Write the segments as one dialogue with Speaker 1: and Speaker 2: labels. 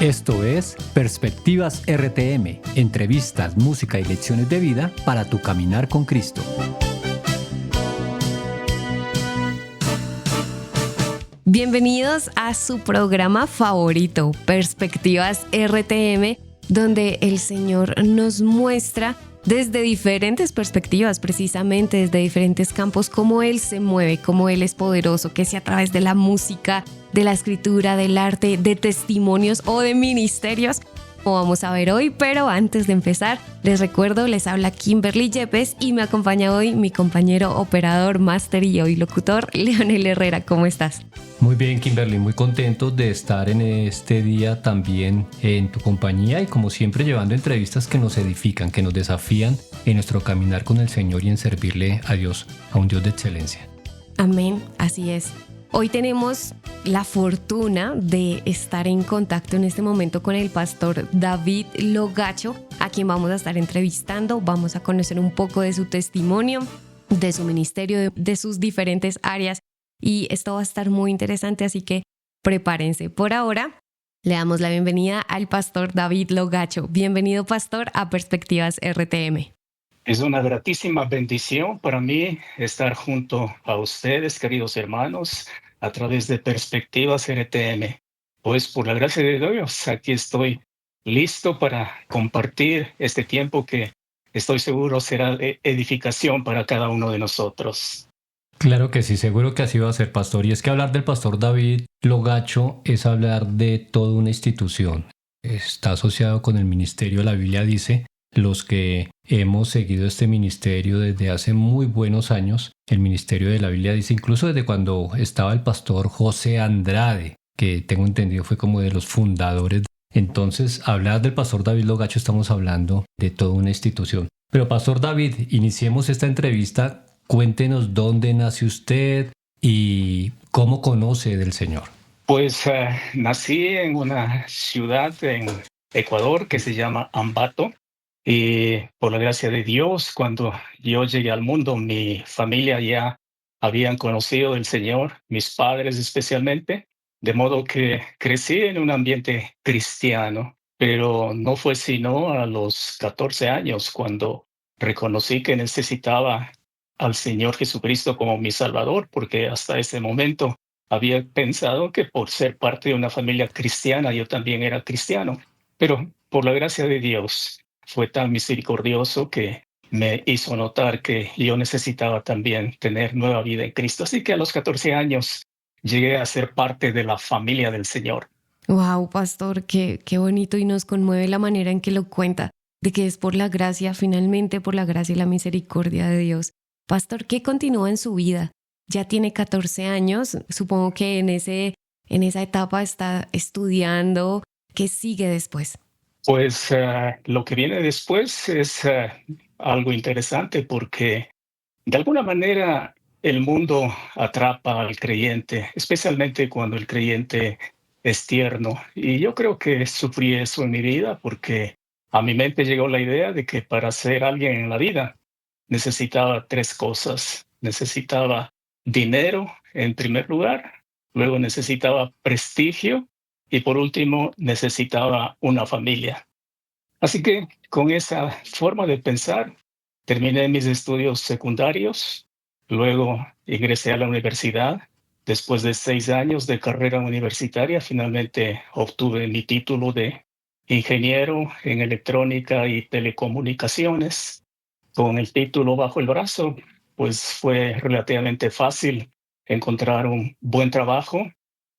Speaker 1: Esto es Perspectivas RTM, entrevistas, música y lecciones de vida para tu caminar con Cristo.
Speaker 2: Bienvenidos a su programa favorito, Perspectivas RTM, donde el Señor nos muestra desde diferentes perspectivas, precisamente desde diferentes campos, cómo Él se mueve, cómo Él es poderoso, que sea a través de la música, de la escritura, del arte, de testimonios o de ministerios, como vamos a ver hoy. Pero antes de empezar, les recuerdo, les habla Kimberly Yepes y me acompaña hoy mi compañero operador, máster y hoy locutor, Leonel Herrera. ¿Cómo estás?
Speaker 1: Muy bien, Kimberly, muy contento de estar en este día también en tu compañía y como siempre llevando entrevistas que nos edifican, que nos desafían en nuestro caminar con el Señor y en servirle a Dios, a un Dios de excelencia.
Speaker 2: Amén, así es. Hoy tenemos la fortuna de estar en contacto en este momento con el pastor David Logacho, a quien vamos a estar entrevistando. Vamos a conocer un poco de su testimonio, de su ministerio, de sus diferentes áreas. Y esto va a estar muy interesante, así que prepárense. Por ahora, le damos la bienvenida al pastor David Logacho. Bienvenido, pastor, a Perspectivas RTM.
Speaker 3: Es una gratísima bendición para mí estar junto a ustedes, queridos hermanos, a través de Perspectivas RTM. Pues por la gracia de Dios, aquí estoy listo para compartir este tiempo que estoy seguro será de edificación para cada uno de nosotros.
Speaker 1: Claro que sí, seguro que así va a ser, pastor. Y es que hablar del pastor David Logacho es hablar de toda una institución. Está asociado con el ministerio, la Biblia dice, los que hemos seguido este ministerio desde hace muy buenos años, el ministerio de la Biblia dice, incluso desde cuando estaba el pastor José Andrade, que tengo entendido fue como de los fundadores. Entonces, hablar del pastor David Logacho estamos hablando de toda una institución. Pero pastor David, iniciemos esta entrevista. Cuéntenos dónde nace usted y cómo conoce del Señor.
Speaker 3: Pues nací en una ciudad en Ecuador que se llama Ambato. Y por la gracia de Dios, cuando yo llegué al mundo, mi familia ya habían conocido al Señor, mis padres especialmente, de modo que crecí en un ambiente cristiano, pero no fue sino a los 14 años cuando reconocí que necesitaba al Señor Jesucristo como mi Salvador, porque hasta ese momento había pensado que por ser parte de una familia cristiana yo también era cristiano, pero por la gracia de Dios fue tan misericordioso que me hizo notar que yo necesitaba también tener nueva vida en Cristo. Así que a los 14 años llegué a ser parte de la familia del Señor.
Speaker 2: Wow, pastor, qué bonito, y nos conmueve la manera en que lo cuenta, de que es por la gracia, finalmente por la gracia y la misericordia de Dios. Pastor, ¿qué continúa en su vida? Ya tiene 14 años, supongo que en esa etapa está estudiando. ¿Qué sigue después?
Speaker 3: Pues lo que viene después es algo interesante porque de alguna manera el mundo atrapa al creyente, especialmente cuando el creyente es tierno. Y yo creo que sufrí eso en mi vida porque a mi mente llegó la idea de que para ser alguien en la vida necesitaba tres cosas. Necesitaba dinero en primer lugar, luego necesitaba prestigio y por último necesitaba una familia. Así que con esa forma de pensar terminé mis estudios secundarios, luego ingresé a la universidad. Después de 6 años de carrera universitaria, finalmente obtuve mi título de ingeniero en electrónica y telecomunicaciones. Con el título bajo el brazo, pues fue relativamente fácil encontrar un buen trabajo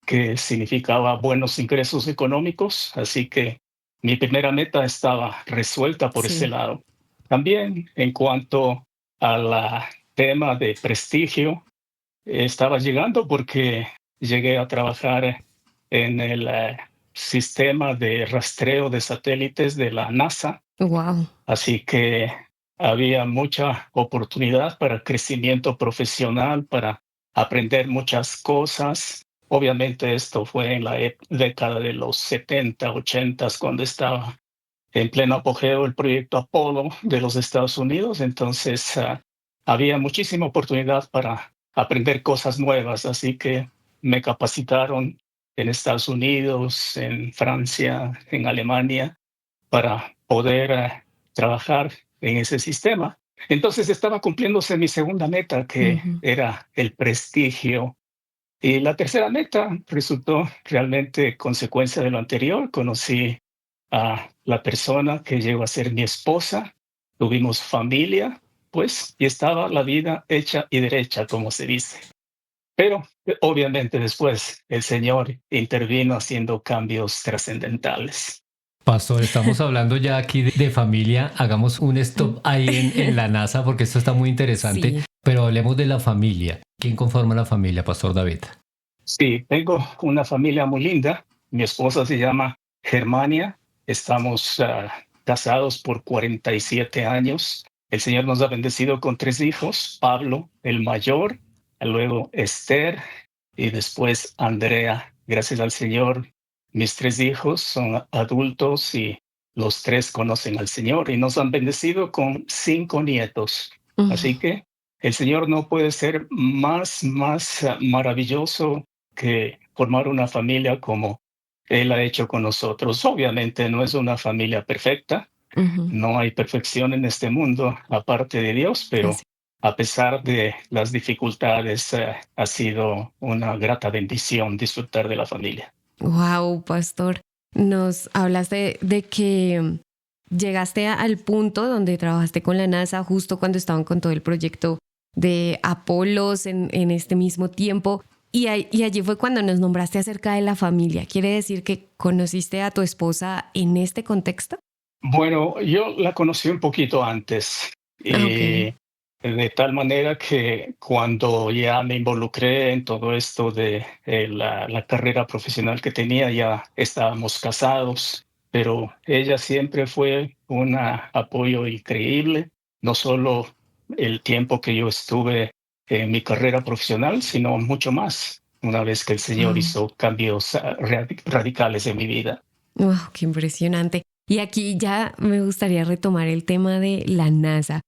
Speaker 3: que significaba buenos ingresos económicos, así que mi primera meta estaba resuelta por ese lado. También en cuanto al tema de prestigio, estaba llegando porque llegué a trabajar en el sistema de rastreo de satélites de la NASA.
Speaker 2: Wow.
Speaker 3: Así que había mucha oportunidad para crecimiento profesional, para aprender muchas cosas. Obviamente esto fue en la década de los 70, 80, cuando estaba en pleno apogeo el proyecto Apolo de los Estados Unidos. Entonces había muchísima oportunidad para aprender cosas nuevas, así que me capacitaron en Estados Unidos, en Francia, en Alemania, para poder trabajar en ese sistema. Entonces estaba cumpliéndose mi segunda meta, que
Speaker 2: Ujú.
Speaker 3: era el prestigio. Y la tercera meta resultó realmente consecuencia de lo anterior. Conocí a la persona que llegó a ser mi esposa, tuvimos familia, pues, y estaba la vida hecha y derecha, como se dice. Pero obviamente después el Señor intervino haciendo cambios trascendentales.
Speaker 1: Pastor, estamos hablando ya aquí de familia. Hagamos un stop ahí en la NASA porque esto está muy interesante,
Speaker 2: Sí.
Speaker 1: pero hablemos de la familia. ¿Quién conforma la familia, Pastor David?
Speaker 3: Sí, tengo una familia muy linda. Mi esposa se llama Germania. Estamos casados por 47 años. El Señor nos ha bendecido con 3 hijos: Pablo, el mayor, luego Esther y después Andrea. Gracias al Señor, mis 3 hijos son adultos y los 3 conocen al Señor y nos han bendecido con 5 nietos. Así que el Señor no puede ser más maravilloso que formar una familia como Él ha hecho con nosotros. Obviamente no es una familia perfecta,
Speaker 2: Ujú.
Speaker 3: no hay perfección en este mundo aparte de Dios, pero
Speaker 2: Así.
Speaker 3: a pesar de las dificultades, ha sido una grata bendición disfrutar de la familia.
Speaker 2: Wow, pastor. Nos hablaste de que llegaste al punto donde trabajaste con la NASA justo cuando estaban con todo el proyecto de Apolos en este mismo tiempo. Y allí fue cuando nos nombraste acerca de la familia. ¿Quiere decir que conociste a tu esposa en este contexto?
Speaker 3: Bueno, yo la conocí un poquito antes
Speaker 2: Ah, ok.
Speaker 3: y de tal manera que cuando ya me involucré en todo esto de la carrera profesional que tenía, ya estábamos casados, pero ella siempre fue un apoyo increíble, no solo el tiempo que yo estuve en mi carrera profesional, sino mucho más, una vez que el Señor
Speaker 2: Wow.
Speaker 3: hizo cambios radicales en mi vida.
Speaker 2: Wow, qué impresionante. Y aquí ya me gustaría retomar el tema de la NASA.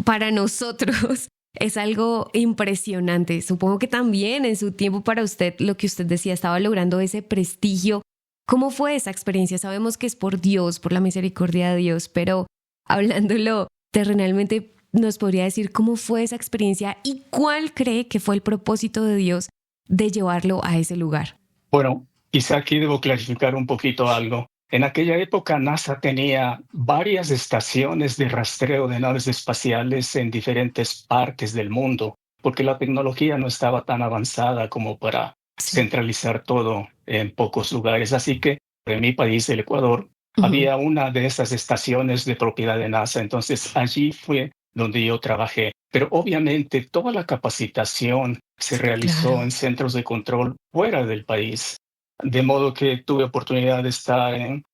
Speaker 2: Para nosotros es algo impresionante. Supongo que también en su tiempo para usted, lo que usted decía, estaba logrando ese prestigio. ¿Cómo fue esa experiencia? Sabemos que es por Dios, por la misericordia de Dios, pero hablándolo terrenalmente, ¿nos podría decir cómo fue esa experiencia y cuál cree que fue el propósito de Dios de llevarlo a ese lugar?
Speaker 3: Bueno, quizá aquí debo clarificar un poquito algo. En aquella época NASA tenía varias estaciones de rastreo de naves espaciales en diferentes partes del mundo, porque la tecnología no estaba tan avanzada como para
Speaker 2: Sí.
Speaker 3: centralizar todo en pocos lugares. Así que en mi país, el Ecuador,
Speaker 2: Ujú.
Speaker 3: había una de esas estaciones de propiedad de NASA. Entonces allí fue donde yo trabajé. Pero obviamente toda la capacitación se realizó
Speaker 2: Claro.
Speaker 3: en centros de control fuera del país, de modo que tuve oportunidad de estar en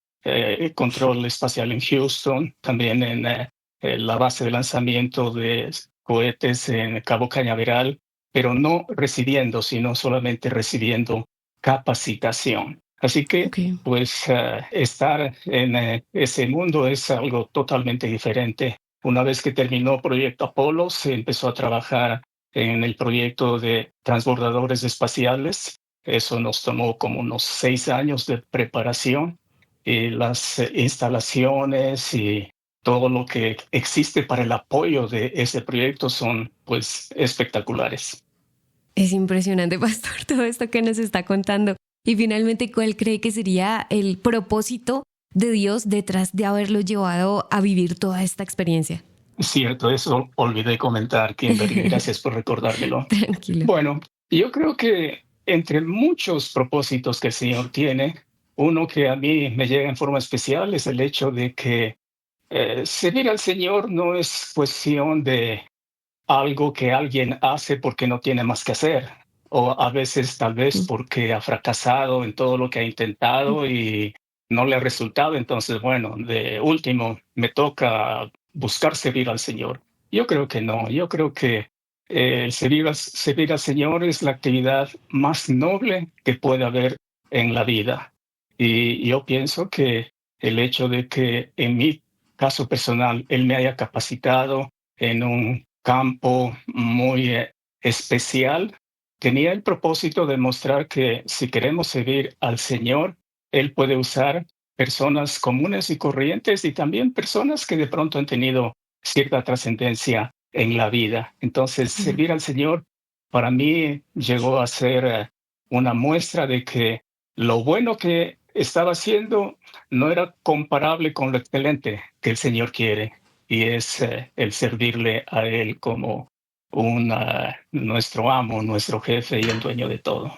Speaker 3: control espacial en Houston, también en la base de lanzamiento de cohetes en Cabo Cañaveral, pero no recibiendo, sino solamente recibiendo capacitación. Así que,
Speaker 2: Ok.
Speaker 3: pues, estar en ese mundo es algo totalmente diferente. Una vez que terminó Proyecto Apolo, se empezó a trabajar en el proyecto de transbordadores espaciales. Eso nos tomó como unos 6 años de preparación y las instalaciones y todo lo que existe para el apoyo de ese proyecto son pues espectaculares.
Speaker 2: Es impresionante, pastor, todo esto que nos está contando. Y finalmente, ¿cuál cree que sería el propósito de Dios detrás de haberlo llevado a vivir toda esta experiencia?
Speaker 3: Cierto, eso olvidé comentar, Kimberly. Gracias por recordármelo.
Speaker 2: Tranquilo.
Speaker 3: Bueno, yo creo que entre muchos propósitos que el Señor tiene, uno que a mí me llega en forma especial es el hecho de que servir al Señor no es cuestión de algo que alguien hace porque no tiene más que hacer, o a veces tal vez porque ha fracasado en todo lo que ha intentado y no le ha resultado. Entonces, bueno, de último, me toca buscar servir al Señor. Yo creo que no, yo creo que servir al Señor es la actividad más noble que puede haber en la vida. Y yo pienso que el hecho de que en mi caso personal Él me haya capacitado en un campo muy especial, tenía el propósito de mostrar que si queremos servir al Señor, Él puede usar personas comunes y corrientes y también personas que de pronto han tenido cierta trascendencia en la vida. Entonces, servir al Señor para mí llegó a ser una muestra de que lo bueno que estaba haciendo no era comparable con lo excelente que el Señor quiere, y es el servirle a Él como nuestro amo, nuestro jefe y el dueño de todo.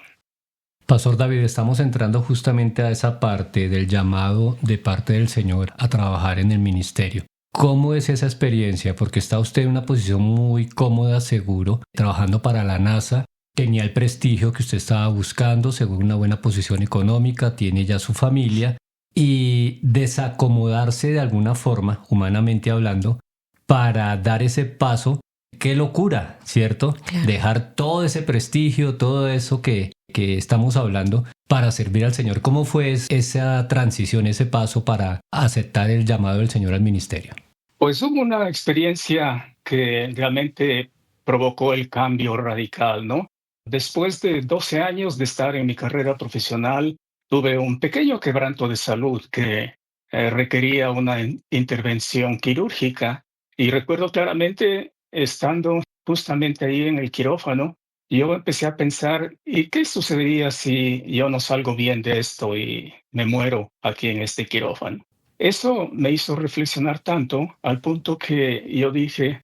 Speaker 1: Pastor David, estamos entrando justamente a esa parte del llamado de parte del Señor a trabajar en el ministerio. ¿Cómo es esa experiencia? Porque está usted en una posición muy cómoda, seguro, trabajando para la NASA. Tenía el prestigio que usted estaba buscando, según una buena posición económica, tiene ya su familia, y desacomodarse de alguna forma, humanamente hablando, para dar ese paso. ¡Qué locura!, ¿cierto? Claro. Dejar todo ese prestigio, todo eso que estamos hablando para servir al Señor. ¿Cómo fue esa transición, ese paso para aceptar el llamado del Señor al ministerio?
Speaker 3: Pues hubo una experiencia que realmente provocó el cambio radical, ¿no? Después de 12 años de estar en mi carrera profesional, tuve un pequeño quebranto de salud que requería una intervención quirúrgica. Y recuerdo claramente, estando justamente ahí en el quirófano, yo empecé a pensar, ¿y qué sucedería si yo no salgo bien de esto y me muero aquí en este quirófano? Eso me hizo reflexionar tanto al punto que yo dije,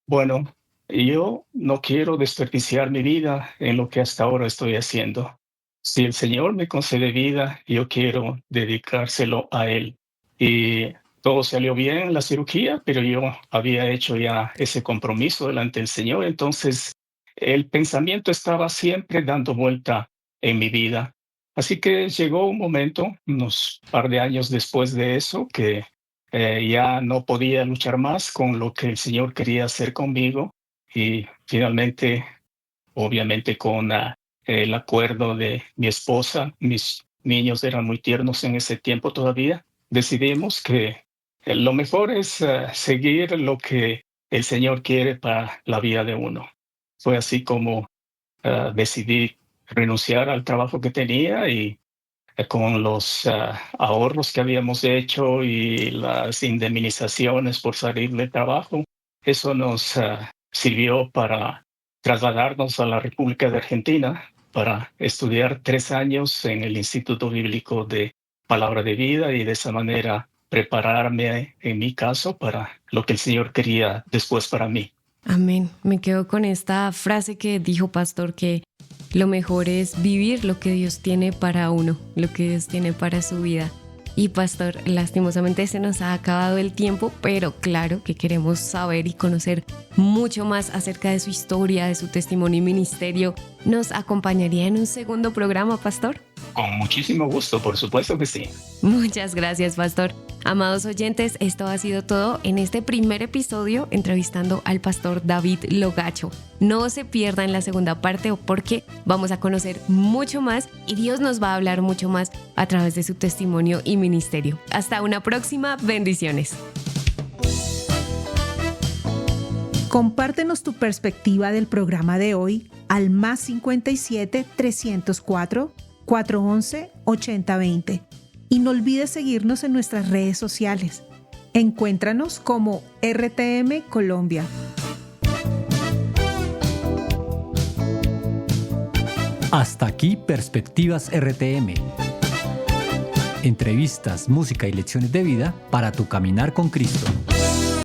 Speaker 3: bueno, yo no quiero desperdiciar mi vida en lo que hasta ahora estoy haciendo. Si el Señor me concede vida, yo quiero dedicárselo a Él. Y todo salió bien en la cirugía, pero yo había hecho ya ese compromiso delante del Señor. Entonces, el pensamiento estaba siempre dando vuelta en mi vida. Así que llegó un momento, unos par de años después de eso, que ya no podía luchar más con lo que el Señor quería hacer conmigo. Y finalmente, obviamente con el acuerdo de mi esposa, mis niños eran muy tiernos en ese tiempo todavía, decidimos que lo mejor es seguir lo que el Señor quiere para la vida de uno. Fue así como decidí renunciar al trabajo que tenía y con los ahorros que habíamos hecho y las indemnizaciones por salir del trabajo, eso nos sirvió para trasladarnos a la República de Argentina para estudiar 3 años en el Instituto Bíblico de Palabra de Vida y de esa manera prepararme, en mi caso, para lo que el Señor quería después para mí.
Speaker 2: Amén. Me quedo con esta frase que dijo Pastor, que lo mejor es vivir lo que Dios tiene para uno, lo que Dios tiene para su vida. Y Pastor, lastimosamente se nos ha acabado el tiempo, pero claro que queremos saber y conocer mucho más acerca de su historia, de su testimonio y ministerio. ¿Nos acompañaría en un segundo programa, Pastor?
Speaker 3: Con muchísimo gusto, por supuesto que sí.
Speaker 2: Muchas gracias, Pastor. Amados oyentes, esto ha sido todo en este primer episodio entrevistando al Pastor David Logacho. No se pierdan la segunda parte porque vamos a conocer mucho más y Dios nos va a hablar mucho más a través de su testimonio y ministerio. Hasta una próxima, bendiciones.
Speaker 4: Compártenos tu perspectiva del programa de hoy al +57 304 411 8020. Y no olvides seguirnos en nuestras redes sociales. Encuéntranos como RTM Colombia.
Speaker 1: Hasta aquí Perspectivas RTM. Entrevistas, música y lecciones de vida para tu caminar con Cristo.